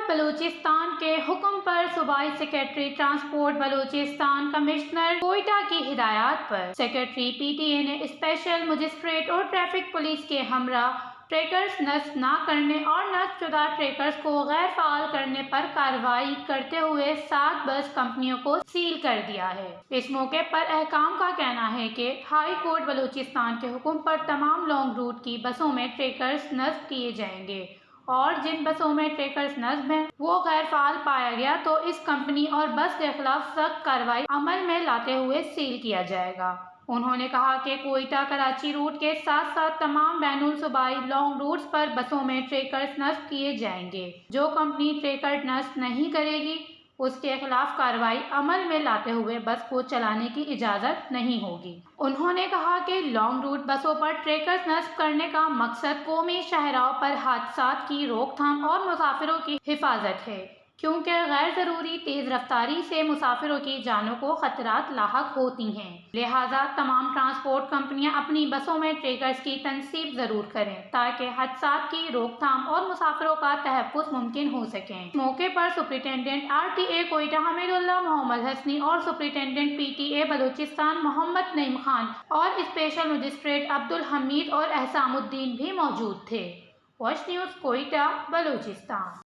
بلوچستان کے حکم پر صوبائی secretary transport Balochistan commissioner Quetta کی ہدایات پر سیکریٹری پی ٹی اے نے اسپیشل مجسٹریٹ اور ٹریفک پولیس کے ہمراہ ٹریکرز نصب نہ کرنے اور نصب شدہ ٹریکرز کو غیر فعال کرنے پر کارروائی کرتے ہوئے 7 بس کمپنیوں کو سیل کر دیا ہے۔ اس موقع پر حکام کا کہنا ہے کہ ہائی کورٹ بلوچستان کے حکم پر تمام لانگ روٹ کی بسوں میں ٹریکرز نصب کیے جائیں گے اور جن بسوں میں ٹریکرز نصب ہیں وہ غیر فعال پایا گیا تو اس کمپنی اور بس کے خلاف سخت کارروائی عمل میں لاتے ہوئے سیل کیا جائے گا۔ انہوں نے کہا کہ کوئٹہ کراچی روٹ کے ساتھ ساتھ تمام بین الصوبائی لانگ روٹس پر بسوں میں ٹریکرز نصب کیے جائیں گے۔ جو کمپنی ٹریکر نصب نہیں کرے گی اس کے خلاف کارروائی عمل میں لاتے ہوئے بس کو چلانے کی اجازت نہیں ہوگی۔ انہوں نے کہا کہ لانگ روٹ بسوں پر ٹریکرز نصب کرنے کا مقصد قومی شاہراہوں پر حادثات کی روک تھام اور مسافروں کی حفاظت ہے، کیونکہ غیر ضروری تیز رفتاری سے مسافروں کی جانوں کو خطرات لاحق ہوتی ہیں، لہٰذا تمام ٹرانسپورٹ کمپنیاں اپنی بسوں میں ٹریکرز کی تنصیب ضرور کریں تاکہ حادثات کی روک تھام اور مسافروں کا تحفظ ممکن ہو سکے۔ اس موقع پر سپرنٹنڈنٹ RTA کوئٹہ حمید اللہ محمد حسنی اور سپرنٹنڈنٹ PTA بلوچستان محمد نعیم خان اور اسپیشل مجسٹریٹ عبدالحمید اور احسام الدین بھی موجود تھے۔ Watch news Quetta Balochistan.